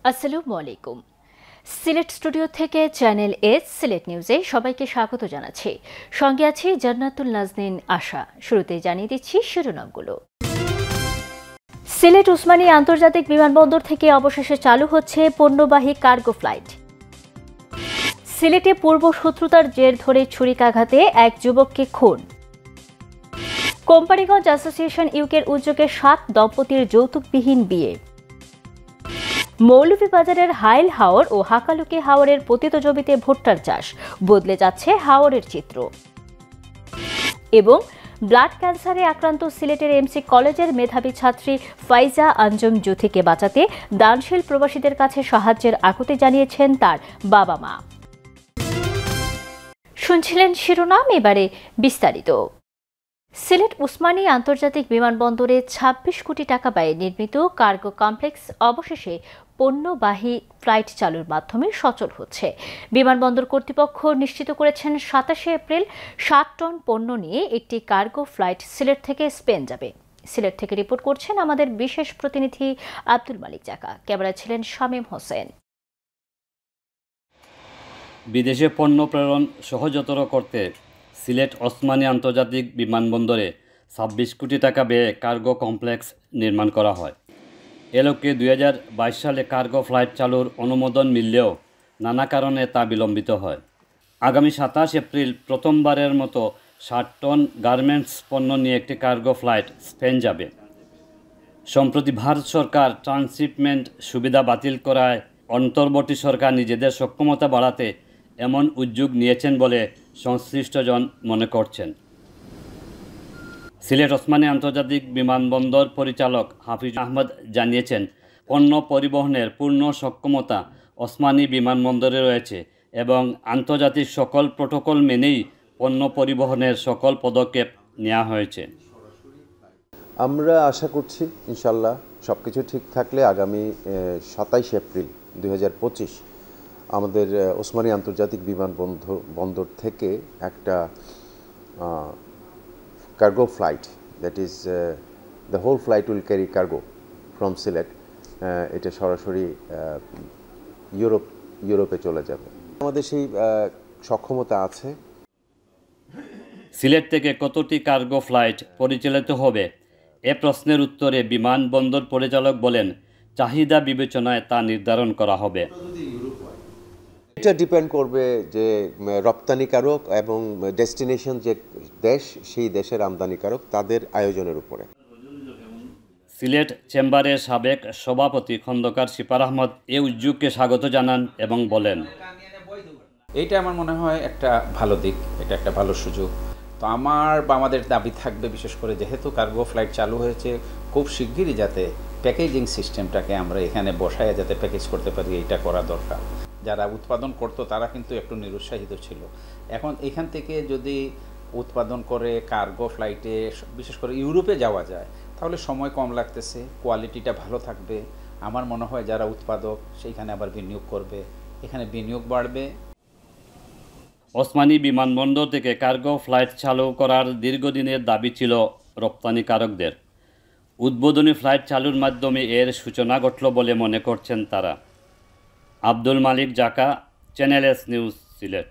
আসসালামু আলাইকুম। সিলেট স্টুডিও থেকে চ্যানেল এস সিলেট নিউজে সবাইকে স্বাগত জানাচ্ছি। সঙ্গে আছি জান্নাতুল নাজনীন আশা। শুরুতেই জানিয়ে দিচ্ছি শিরোনামগুলো। সিলেট উসমানী আন্তর্জাতিক বিমানবন্দর থেকে অবশেষে চালু হচ্ছে পণ্যবাহী কার্গো ফ্লাইট। সিলেটে পূর্ব শত্রুতার জের ধরে ছুরিকাঘাতে এক যুবককে খুন। কোম্পানিগঞ্জ অ্যাসোসিয়েশন ইউকের উদ্যোগে 7 দম্পতির যৌতুকবিহীন বিয়ে। মৌলভীবাজারের হাইল হাওর ও হাকালুকি হাওরের পতিত জমিতে ভুট্টার চাষ, বদলে যাচ্ছে হাওরের চিত্র। এবং ব্লাড ক্যান্সারে আক্রান্ত সিলেটের এমসি কলেজের মেধাবী ছাত্রী ফাইজা আঞ্জুম জুথিকে বাঁচাতে দানশীল প্রবাসীদের কাছে সাহায্যের আকুতি জানিয়েছেন তার বাবা মা। শুনছিলেন শিরোনাম, এবারে বিস্তারিত। সিলেট উসমানী আন্তর্জাতিক বিমানবন্দরে ২৬ কোটি টাকা ব্যয়ে নির্মিত কার্গো কমপ্লেক্স অবশেষে পণ্যবাহী ফ্লাইট চালুর মাধ্যমে সচল হচ্ছে। বিমানবন্দর কর্তৃপক্ষ নিশ্চিত করেছেন ২৭শে এপ্রিল ৭ টন পণ্য নিয়ে একটি কার্গো ফ্লাইট সিলেট থেকে স্পেন যাবে। সিলেট থেকে রিপোর্ট করছেন আমাদের বিশেষ প্রতিনিধি আব্দুল মালিক জাকা। ক্যামেরায় ছিলেন শামীম হোসেন। বিদেশে পণ্য প্রেরণ সহজতর করতে সিলেট ওসমানী আন্তর্জাতিক বিমানবন্দরে ২৬ কোটি টাকা ব্যয়ে কার্গো কমপ্লেক্স নির্মাণ করা হয়। এ লক্ষ্যে ২০২২ সালে কার্গো ফ্লাইট চালুর অনুমোদন মিললেও নানা কারণে তা বিলম্বিত হয়। আগামী ২৭ এপ্রিল প্রথমবারের মতো ৬০ টন গার্মেন্টস পণ্য নিয়ে একটি কার্গো ফ্লাইট স্পেন যাবে। সম্প্রতি ভারত সরকার ট্রান্সশিপমেন্ট সুবিধা বাতিল করায় অন্তর্বর্তী সরকার নিজেদের সক্ষমতা বাড়াতে এমন উদ্যোগ নিয়েছেন বলে সংশ্লিষ্টজন মনে করছেন। সিলেট ওসমানী আন্তর্জাতিক বিমানবন্দর পরিচালক হাফিজ আহমদ জানিয়েছেন, পণ্য পরিবহনের পূর্ণ সক্ষমতা ওসমানী বিমানবন্দরে রয়েছে এবং আন্তর্জাতিক সকল প্রোটোকল মেনেই পণ্য পরিবহনের সকল পদক্ষেপ নেওয়া হয়েছে। আমরা আশা করছি ইনশাল্লাহ সব কিছু ঠিক থাকলে আগামী ২৭ এপ্রিল ২০২৫ আমাদের ওসমানী আন্তর্জাতিক বিমানবন্দর থেকে একটা cargo flight, that is the whole flight will carry cargo from Silet, এটা সরাসরি ইউরোপে চলে যাবে। আমাদের সেই সক্ষমতা আছে। সিলেট থেকে কতটি কার্গো ফ্লাইট পরিচালিত হবে এ প্রশ্নের উত্তরে বিমানবন্দর পরিচালক বলেন, চাহিদা বিবেচনায় তা নির্ধারণ করা হবে। এটা ডিপেন্ড করবে যে রপ্তানিকারক এবং ডেস্টিনেশন যে দেশ, সেই দেশের আমদানিকারক তাদের আয়োজনের উপরে। সিলেট চেম্বারের সাবেক সভাপতি খন্দকার সিপার আহমদ এই উদ্যোগকে স্বাগত জানান এবং বলেন, এইটা আমার মনে হয় একটা ভালো দিক, এটা একটা ভালো সুযোগ। তো আমাদের দাবি থাকবে, বিশেষ করে যেহেতু কার্গো ফ্লাইট চালু হয়েছে, খুব শিগগিরই যাতে প্যাকেজিং সিস্টেমটাকে আমরা এখানে বসায় যাতে প্যাকেজ করতে পারি, এইটা করা দরকার। যারা উৎপাদন করতো তারা কিন্তু একটু নিরুৎসাহিত ছিল। এখন এখান থেকে যদি উৎপাদন করে কার্গো ফ্লাইটে বিশেষ করে ইউরোপে যাওয়া যায়, তাহলে সময় কম লাগতেছে, কোয়ালিটিটা ভালো থাকবে। আমার মনে হয় যারা উৎপাদক সেইখানে আবার বিনিয়োগ করবে, এখানে বিনিয়োগ বাড়বে। ওসমানী বিমানবন্দর থেকে কার্গো ফ্লাইট চালু করার দীর্ঘদিনের দাবি ছিল রপ্তানিকারকদের। উদ্বোধনী ফ্লাইট চালুর মাধ্যমে এর সূচনা ঘটল বলে মনে করছেন তারা। আব্দুল মালিক জাকা, চ্যানেল এস নিউজ, সিলেট।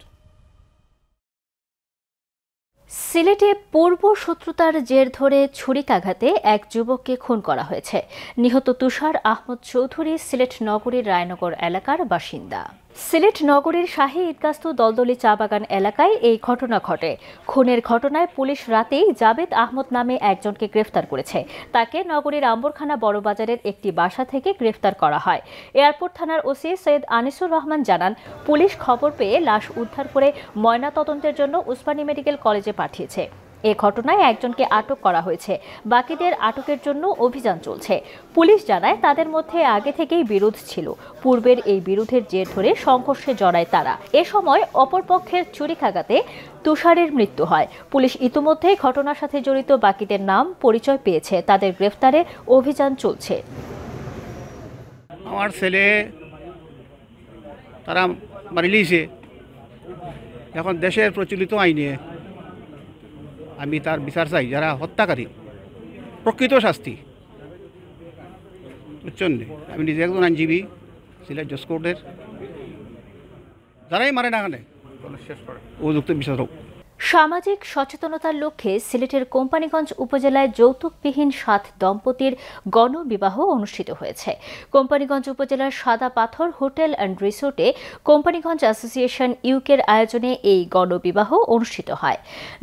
সিলেটে পূর্ব শত্রুতার জের ধরে ছুরিকাঘাতে এক যুবককে খুন করা হয়েছে। নিহত তুষার আহমদ চৌধুরী সিলেট নগরীর রায়নগর এলাকার বাসিন্দা। সিলেট নগরীর শাহী ঈদগাস্তু দলদলি চা বাগান এলাকায় এই ঘটনা ঘটে। খুনের ঘটনায় পুলিশ রাতেই জাবেদ আহমদ নামে একজনকে গ্রেফতার করেছে। তাকে নগরীর আম্বরখানা বড়বাজারের একটি বাসা থেকে গ্রেফতার করা হয়। এয়ারপোর্ট থানার ওসি সৈয়দ আনিসুর রহমান জানান, পুলিশ খবর পেয়ে লাশ উদ্ধার করে ময়নাতদন্তের জন্য উসমানী মেডিকেল কলেজে পাঠিয়েছে। এ ঘটনায় একজনকে আটক করা হয়েছে, বাকিদের আটকের জন্য অভিযান চলছে। পুলিশ জানায় তাদের মধ্যে আগে থেকেই বিরোধ ছিল। পূর্বের এই বিরোধের জের ধরে সংঘর্ষে জড়ায় তারা। এ সময় অপরপক্ষের ছুরিকাঘাতে তুষারের মৃত্যু হয়। পুলিশ ইতিমধ্যেই ঘটনার সাথে জড়িত বাকিদের নাম পরিচয় পেয়েছে, তাদের গ্রেফতারে অভিযান চলছে। আমার ছেলে তারা মারি লিয়েছে, এখন দেশের প্রচলিত আইনে আমি তার বিচার চাই। যারা হত্যাকারী প্রকৃত শাস্তি, বুঝছেন? আমি নিজে একজন আইনজীবী, সিলেট জজ কোর্টের যারাই মারে না কেন উপযুক্ত বিচার হোক। সামাজিক সচেতনতার লক্ষ্যে সিলেটের কোম্পানীগঞ্জ উপজেলায় যৌতুকবিহীন 7 দম্পতির গণবিবাহ অনুষ্ঠিত হয়েছে। কোম্পানীগঞ্জ উপজেলার সাদা পাথর হোটেল অ্যান্ড রিসোর্টে কোম্পানীগঞ্জ অ্যাসোসিয়েশন ইউকের আয়োজনে এই গণবিবাহ অনুষ্ঠিত হয়।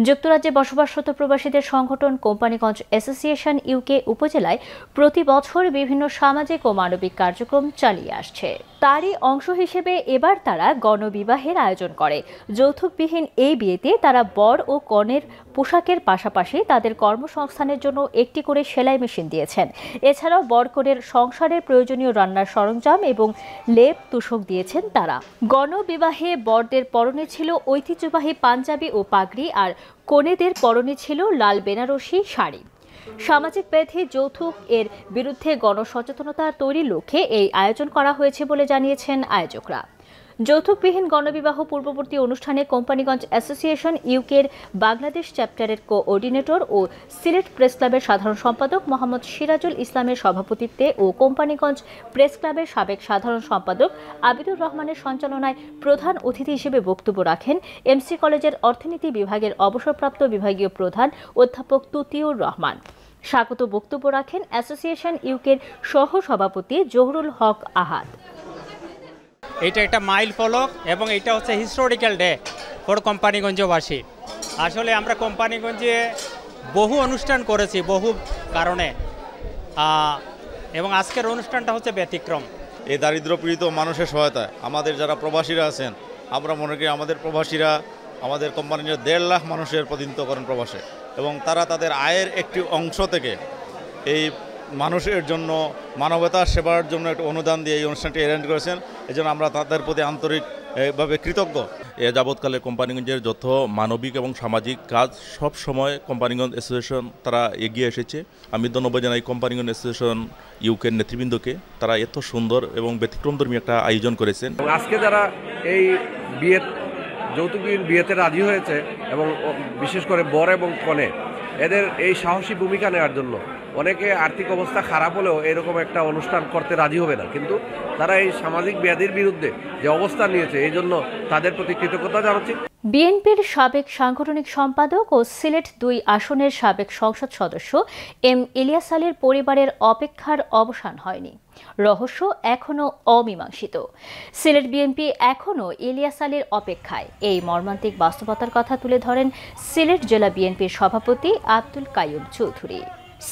যুক্তরাজ্যে বসবাসরত প্রবাসীদের সংগঠন কোম্পানীগঞ্জ অ্যাসোসিয়েশন ইউকে উপজেলায় প্রতি বছর বিভিন্ন সামাজিক ও মানবিক কার্যক্রম চালিয়ে আসছে। তারই অংশ হিসেবে এবার তারা গণবিবাহের আয়োজন করে। যৌতুকবিহীন এই বিয়েতে তারা বর ও কনের পোশাকের পাশাপাশি তাদের কর্মসংস্থানের জন্য একটি করে সেলাই মেশিন দিয়েছেন। এছাড়াও বর কনের সংসারের প্রয়োজনীয় রান্নার সরঞ্জাম এবং লেপ তুষক দিয়েছেন তারা। গণবিবাহে বরদের পরনে ছিল ঐতিহ্যবাহী পাঞ্জাবি ও পাগড়ি, আর কনেদের পরনে ছিল লাল বেনারসি শাড়ি। সামাজিক ব্যাধি যৌতুক এর বিরুদ্ধে গণসচেতনতা তৈরির লক্ষ্যে এই আয়োজন করা হয়েছে বলে জানিয়েছেন আয়োজকরা। যৌতুকবিহীন গণবিবাহ পূর্ববর্তী অনুষ্ঠানে কোম্পানীগঞ্জ অ্যাসোসিয়েশন ইউকের বাংলাদেশ চ্যাপ্টারের কোঅর্ডিনেটর ও সিলেট প্রেস ক্লাবের সাধারণ সম্পাদক মোহাম্মদ সিরাজুল ইসলামের সভাপতিত্বে ও কোম্পানীগঞ্জ প্রেস ক্লাবের সাবেক সাধারণ সম্পাদক আবিদুর রহমানের সঞ্চালনায় প্রধান অতিথি হিসেবে বক্তব্য রাখেন এমসি কলেজের অর্থনীতি বিভাগের অবসরপ্রাপ্ত বিভাগীয় প্রধান অধ্যাপক তুতিউর রহমান। স্বাগত বক্তব্য রাখেন অ্যাসোসিয়েশন ইউকের সহ সভাপতি জহুরুল হক আহাদ। এটা একটা মাইল ফলক এবং এটা হচ্ছে হিস্টোরিক্যাল ডে ফর কোম্পানীগঞ্জবাসী। আসলে আমরা কোম্পানীগঞ্জে বহু অনুষ্ঠান করেছি বহু কারণে, এবং আজকের অনুষ্ঠানটা হচ্ছে ব্যতিক্রম। এই দারিদ্র্যপীড়িত মানুষের সহায়তায় আমাদের যারা প্রবাসীরা আছেন, আমরা মনে করি আমাদের প্রবাসীরা আমাদের কোম্পানির 1.5 লাখ মানুষের প্রতিনিধিত্ব করেন প্রবাসে, এবং তারা তাদের আয়ের একটি অংশ থেকে এই মানুষের জন্য মানবতার সেবার জন্য একটা অনুদান দিয়ে এই অনুষ্ঠানটি অ্যারেঞ্জ করেছেন। এই জন্য আমরা তাদের প্রতি আন্তরিকভাবে কৃতজ্ঞ। এ যাবৎকালে কোম্পানীগঞ্জের যত মানবিক এবং সামাজিক কাজ সব সময় কোম্পানীগঞ্জ অ্যাসোসিয়েশন তারা এগিয়ে এসেছে। আমি ধন্যবাদ জানাই কোম্পানীগঞ্জ অ্যাসোসিয়েশন ইউকের নেতৃবৃন্দকে, তারা এত সুন্দর এবং ব্যতিক্রমধর্মী একটা আয়োজন করেছেন। আজকে যারা এই যৌতুকবিহীন বিয়েতে রাজি হয়েছে এবং বিশেষ করে বর এবং কনে, এদের এই সাহসী ভূমিকা নেওয়ার জন্য অনেকে আর্থিক অবস্থা খারাপ হলেও এরকম একটা অনুষ্ঠান করতে রাজি হবে না, কিন্তু তারা এই সামাজিক ব্যাধির বিরুদ্ধে যে অবস্থান নিয়েছে এই জন্য তাদের প্রতি কৃতজ্ঞতা জানাচ্ছি। বিএনপির সাবেক সাংগঠনিক সম্পাদক ও সিলেট 2 আসনের সাবেক সংসদ সদস্য এম ইলিয়াস আলীর পরিবারের অপেক্ষার অবসান হয়নি। রহস্য এখনও অমীমাংসিত। সিলেট বিএনপি এখনও ইলিয়াস আলীর অপেক্ষায়। এই মর্মান্তিক বাস্তবতার কথা তুলে ধরেন সিলেট জেলা বিএনপির সভাপতি আব্দুল কাইয়ুম চৌধুরী।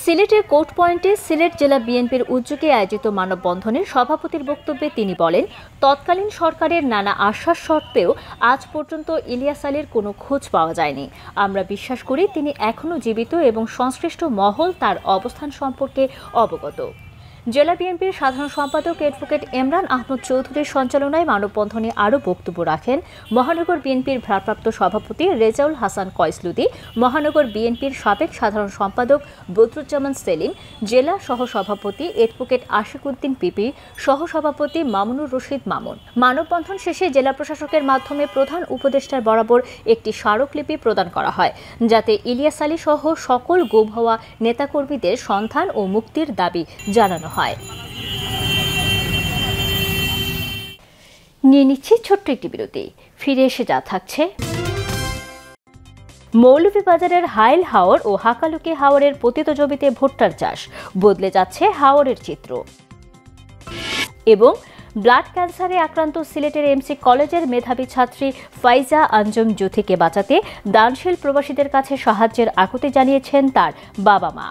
সিলেটের কোর্ট পয়েন্টে সিলেট জেলা বিএনপির উদ্যোগে আয়োজিত মানববন্ধনের সভাপতির বক্তব্যে তিনি বলেন, তৎকালীন সরকারের নানা আশ্বাস সত্ত্বেও আজ পর্যন্ত ইলিয়াস আলীর কোনো খোঁজ পাওয়া যায়নি। আমরা বিশ্বাস করি তিনি এখনও জীবিত এবং সংশ্লিষ্ট মহল তার অবস্থান সম্পর্কে অবগত। জেলা বিএনপির সাধারণ সম্পাদক অ্যাডভোকেট ইমরান আহমদ চৌধুরীর সঞ্চালনায় মানববন্ধনে আরও বক্তব্য রাখেন মহানগর বিএনপির ভারপ্রাপ্ত সভাপতি রেজাউল হাসান কয়সলুদি, মহানগর বিএনপির সাবেক সাধারণ সম্পাদক বদরুজ্জামান সেলিম, জেলা সহসভাপতি অ্যাডভোকেট আশিকুদ্দিন পিপি, সহসভাপতি মামুনুর রশিদ মামুন। মানববন্ধন শেষে জেলা প্রশাসকের মাধ্যমে প্রধান উপদেষ্টার বরাবর একটি স্মারকলিপি প্রদান করা হয়, যাতে ইলিয়াস আলী সহ সকল গুম হওয়া নেতাকর্মীদের সন্ধান ও মুক্তির দাবি জানানো হয়। নিয়ে নিচ্ছি ছোট্ট একটি বিরতি। ফিরে এসে যা থাকছে, মৌলভীবাজারের হাইল হাওর ও হাকালুকি হাওরের পতিত জমিতে ভুট্টার চাষ, বদলে যাচ্ছে হাওরের চিত্র। এবং ব্লাড ক্যান্সারে আক্রান্ত সিলেটের এমসি কলেজের মেধাবী ছাত্রী ফাইজা আঞ্জুম জুথিকে বাঁচাতে দানশীল প্রবাসীদের কাছে সাহায্যের আকুতি জানিয়েছেন তার বাবা মা।